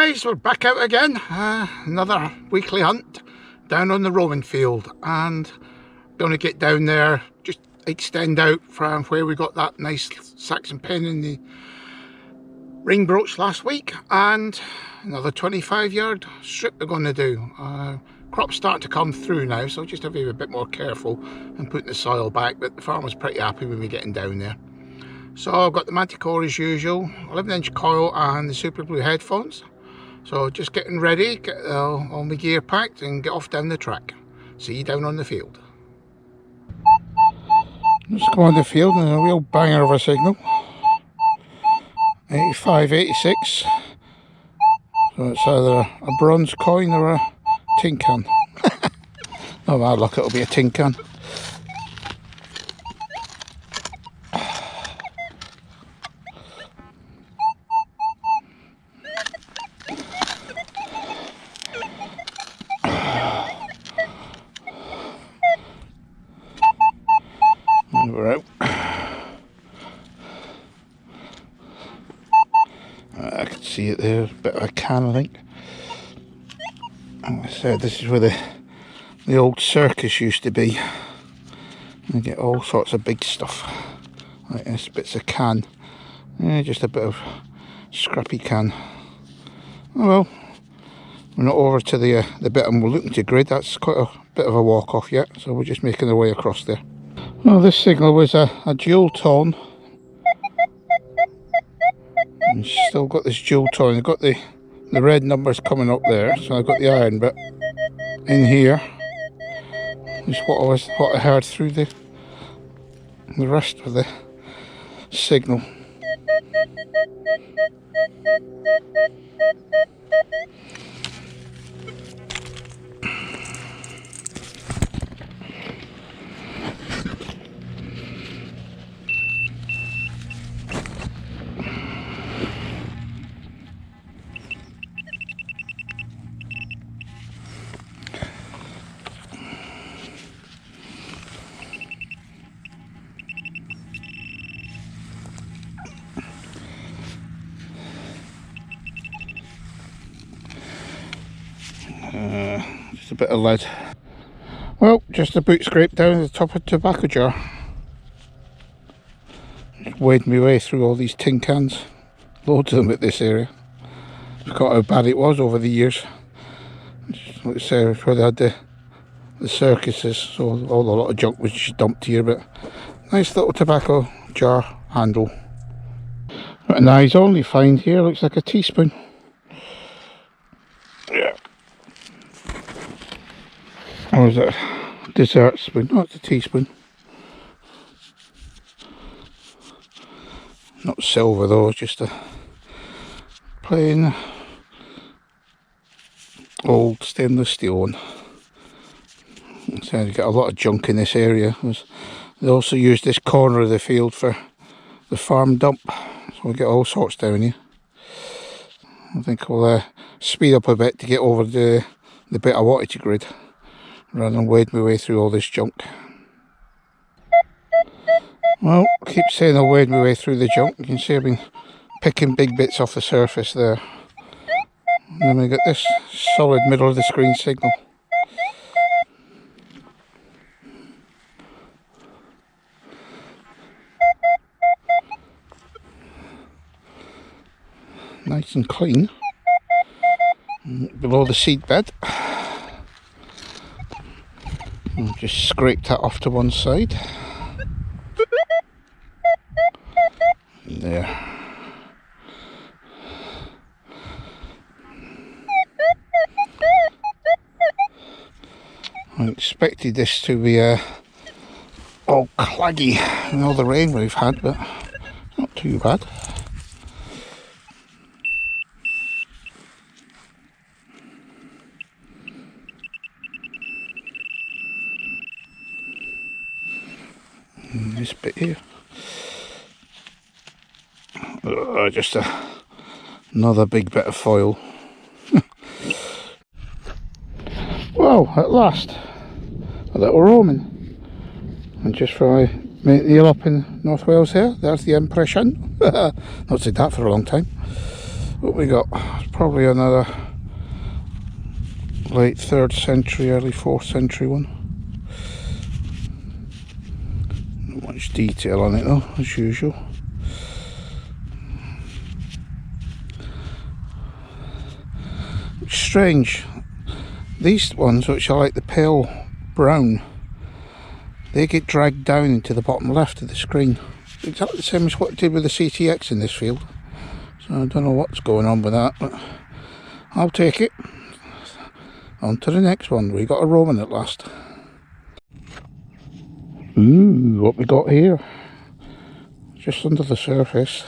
guys, we're back out again. Another weekly hunt down on the roaming field, and going to get down there, just extend out from where we got that nice Saxon pen in the ring brooch last week, and another 25-yard strip we're going to do. Crop's starting to come through now, so just have to be a bit more careful and putting the soil back, but the farmer's pretty happy with me getting down there. So I've got the Manticore as usual, 11-inch coil and the super blue headphones. So just getting ready, get all my gear packed and get off down the track. See you down on the field. Let's go on the field and a real banger of a signal. 85, 86. So it's either a bronze coin or a tin can. Oh bad luck, it'll be a tin can. We're out. I can see it there, a bit of a can I think. Like I said, this is where the old circus used to be. You get all sorts of big stuff like this, bits of can. Yeah, just a bit of scrappy can. Oh well, we're not over to the bit I'm looking to grid. That's quite a bit of a walk off yet, so we're just making our way across there. Well, this signal was a dual tone. And still got this dual tone. I've got the red numbers coming up there, so I've got the iron bit in here. Is what I heard through the rest of the signal. Just a bit of lead. Well, just a boot scrape down the top of a tobacco jar. Just waded my way through all these tin cans. Loads of them at this area. I forgot how bad it was over the years. Just, like I say, where they had the circuses, so a lot of junk was just dumped here, but nice little tobacco jar handle. But an eyes only find here, looks like a teaspoon. Yeah. Or is it a dessert spoon? No, it's a teaspoon. Not silver though, it's just a plain old stainless steel one. So you get a lot of junk in this area. They also use this corner of the field for the farm dump, so we get all sorts down here. I think we'll speed up a bit to get over the bit I wanted to grid, rather than wade my way through all this junk. Well, I keep saying I'll wade my way through the junk. You can see I've been picking big bits off the surface there. And then we get this solid middle of the screen signal. Nice and clean. Below the seed bed. I'll just scrape that off to one side. There. I expected this to be all claggy in all the rain we've had, but not too bad. And this bit here. Just another big bit of foil. Well, at last, a little roaming. And just for my mate Neil up in North Wales here, there's the impression. Not said that for a long time. What we got? It's probably another late 3rd century, early 4th century one. Not much detail on it though, as usual. It's strange. These ones, which are like the pale brown, they get dragged down into the bottom left of the screen. Exactly the same as what it did with the CTX in this field. So I don't know what's going on with that, but I'll take it. On to the next one. We got a Roman at last. Ooh, what we got here? Just under the surface.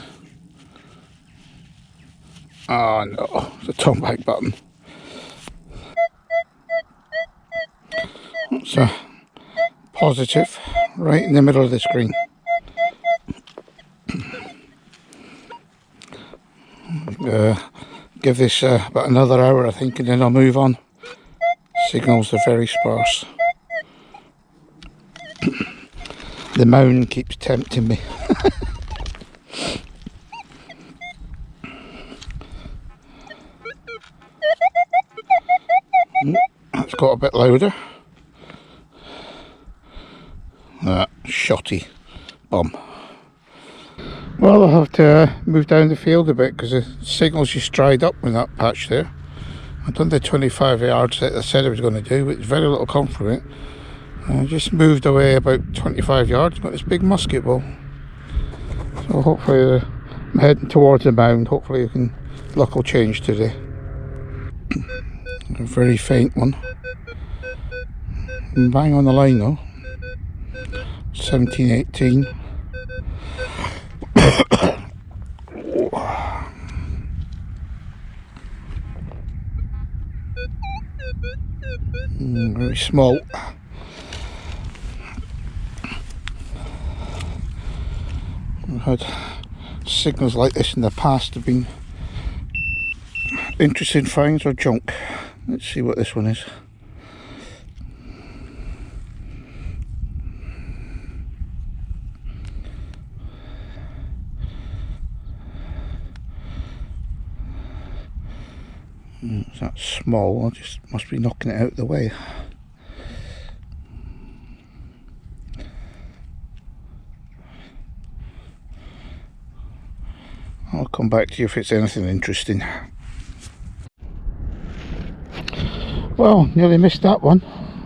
Oh no, it's a turn back button. It's a positive right in the middle of the screen. Give this about another hour I think, and then I'll move on. Signals are very sparse. The mound keeps tempting me. That's got a bit louder. Shotty bomb. Well, I'll have to move down the field a bit because the signal's just dried up in that patch there. I've done the 25 yards that I said I was going to do, but very little come from it. I just moved away about 25 yards, got this big musket ball. So hopefully I'm heading towards the mound. Hopefully luck will change today. A very faint one. Bang on the line though. 1718. Very small. We've had signals like this in the past. Have been interesting finds or junk. Let's see what this one is. It's that small. I just must be knocking it out of the way. I'll come back to you if it's anything interesting. Well, nearly missed that one.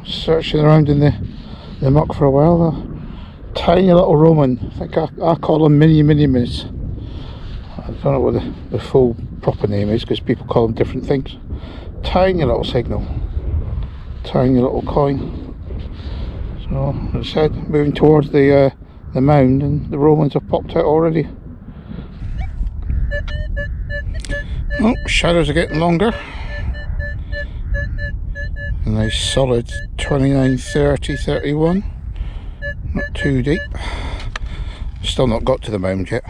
Searching around in the muck for a while. A tiny little Roman. I think I call them mini-miss. I don't know what the full proper name is because people call them different things. Tiny little signal. Tiny little coin. So, as I said, moving towards the mound, and the Romans have popped out already. Oh, shadows are getting longer. A nice solid 29, 30, 31. Not too deep. Still not got to the mound yet.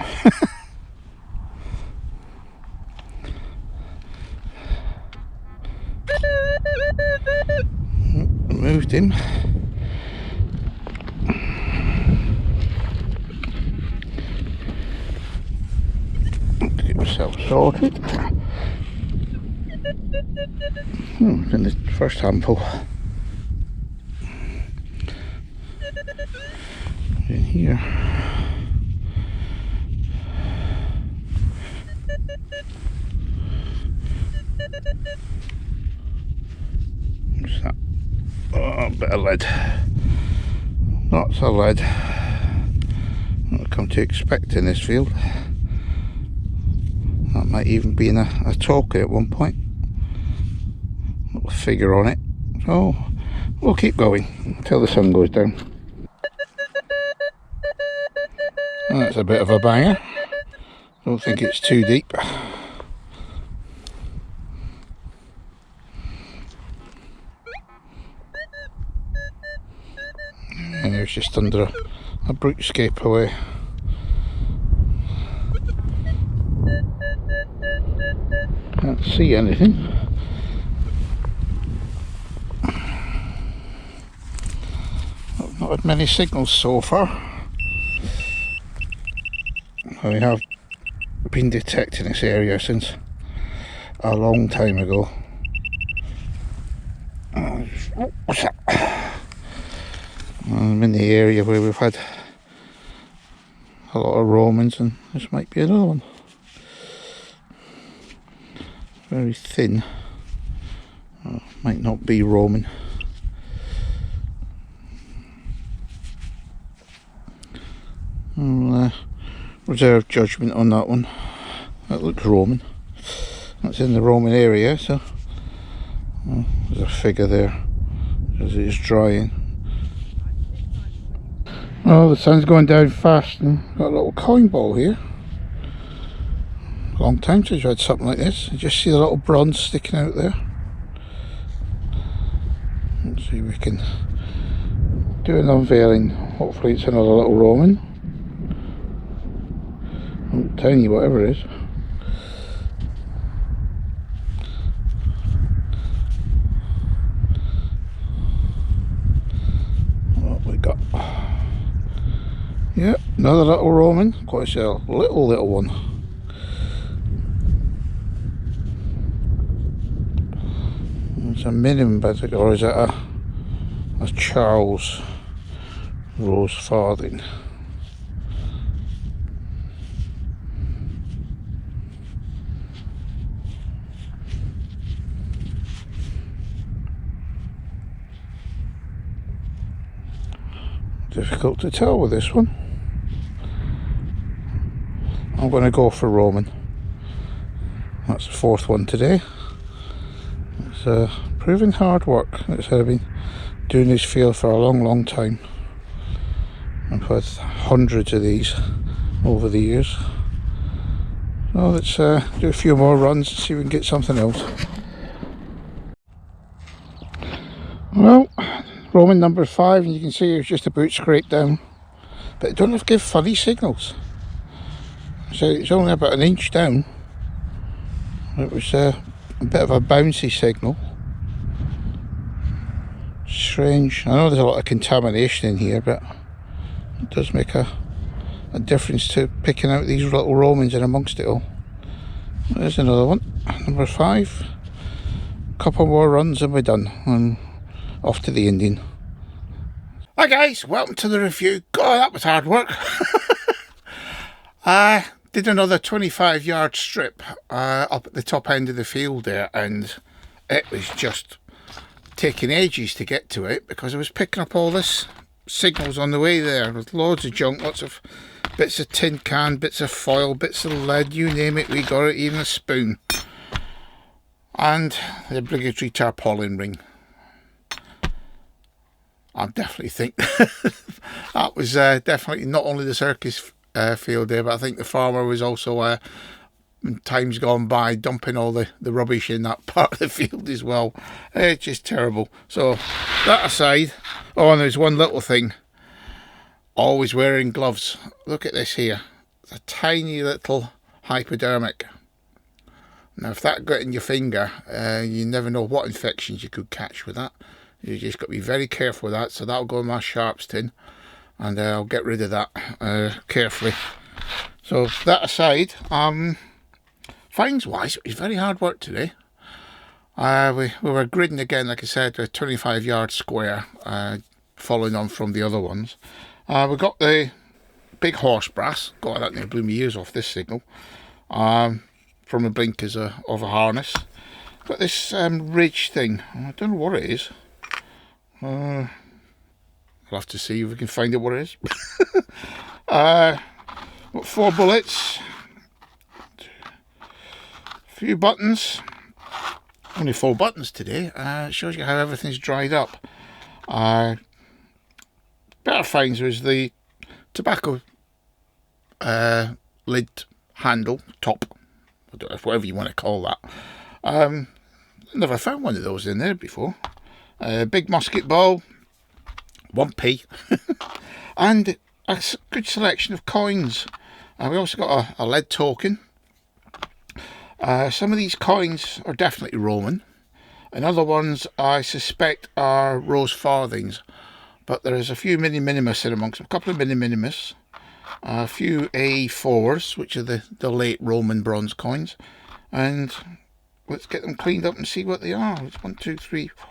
Moved him. Get myself sorted. In the first handful. In here. What's that? Oh, a bit of lead. Lots of lead. What I've come to expect in this field. That might even be in a token at one point. Little figure on it. So we'll keep going until the sun goes down. That's a bit of a banger. Don't think it's too deep. And it's just under a brookscape away. Can't see anything. I've not had many signals so far. We have been detecting this area since a long time ago. What's that? I'm in the area where we've had a lot of Romans, and this might be another one. Very thin. Oh, might not be Roman. I'll reserve judgment on that one. That looks Roman. That's in the Roman area, so there's a figure there as it is drying. Oh, the sun's going down fast, and got a little coin ball here. Long time since I've had something like this. You just see the little bronze sticking out there. Let's see if we can do an unveiling. Hopefully it's another little Roman. Oh, tiny, whatever it is. What we got? Yeah, another little Roman. Quite a little one. It's a minimum, or is it a Charles rose farthing? Difficult to tell with this one. I'm going to go for Roman. That's the fourth one today. It's proving hard work. I've been doing this field for a long time. I've had hundreds of these over the years. So let's do a few more runs and see if we can get something else. Well, Roman number 5, and you can see it's just about scraped down, but it don't have to give funny signals. So it's only about an inch down. It was a bit of a bouncy signal. Strange. I know there's a lot of contamination in here, but it does make a difference to picking out these little Romans in amongst it all. There's another one, number 5. Couple more runs and we're done. I'm off to the Indian. Hi guys, welcome to the review. God, that was hard work. I did another 25-yard strip up at the top end of the field there, and it was just taking ages to get to it because I was picking up all this signals on the way there with loads of junk, lots of bits of tin can, bits of foil, bits of lead, you name it, we got it, even a spoon. And the obligatory tarpaulin ring. I definitely think that was definitely not only the circus field there, but I think the farmer was also in times gone by dumping all the rubbish in that part of the field as well. It's just terrible. So that aside, oh, and there's one little thing, always wearing gloves. Look at this here, it's a tiny little hypodermic. Now if that got in your finger, you never know what infections you could catch with that. You just got to be very careful with that. So that'll go in my sharps tin, and I'll get rid of that carefully. So that aside, finds wise, it was very hard work today. We were gridding again, like I said, a 25-yard square, following on from the other ones. We got the big horse brass. God, that nearly blew my ears off, this signal, from the blinkers of a harness. Got this ridge thing. I don't know what it is. I'll have to see if we can find out what it is. Got 4 bullets, a few buttons, only 4 buttons today. It shows you how everything's dried up. Better finds was the tobacco lid handle, top, I don't know, whatever you want to call that. Never found one of those in there before. Big musket ball, 1p, and a good selection of coins. We also got a lead token. Some of these coins are definitely Roman, and other ones I suspect are rose farthings, but there is a few mini minimus in amongst them, a couple of mini minimus, a few A4s, which are the late Roman bronze coins, and let's get them cleaned up and see what they are. It's 1, 2, 3, 4,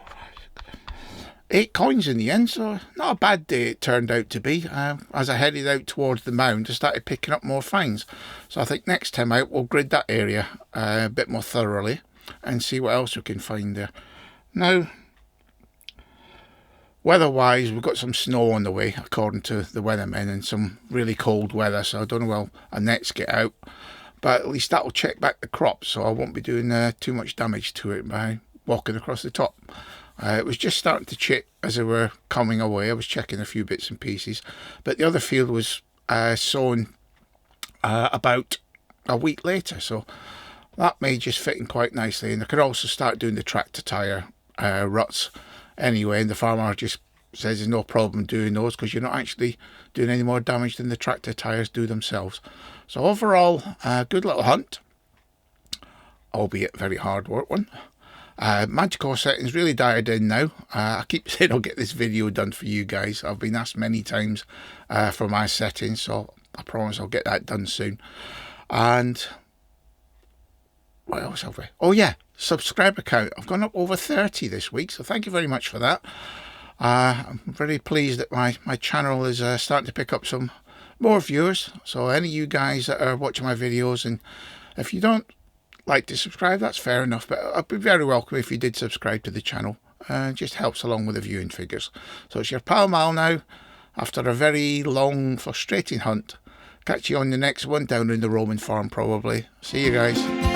8 coins in the end, so not a bad day it turned out to be. As I headed out towards the mound, I started picking up more finds. So I think next time out we'll grid that area a bit more thoroughly and see what else we can find there. Now, weather-wise, we've got some snow on the way, according to the weathermen, and some really cold weather, so I don't know how our nets get out. But at least that'll check back the crop, so I won't be doing too much damage to it by walking across the top. It was just starting to chip as they were coming away. I was checking a few bits and pieces, but the other field was sown about a week later, so that may just fit in quite nicely. And I could also start doing the tractor tyre ruts anyway, and the farmer just says there's no problem doing those because you're not actually doing any more damage than the tractor tyres do themselves. So overall, good little hunt, albeit very hard work one. Manticore settings really dialed in now. I keep saying I'll get this video done for you guys. I've been asked many times for my settings, so I promise I'll get that done soon. And what else have we? Oh yeah, subscriber count. I've gone up over 30 this week, so thank you very much for that. I'm very pleased that my channel is starting to pick up some more viewers. So any of you guys that are watching my videos, and if you don't like to subscribe, that's fair enough, but I'd be very welcome if you did subscribe to the channel. It just helps along with the viewing figures. So it's your pal Mal now, after a very long, frustrating hunt. Catch you on the next one down in the Roman farm probably. See you guys.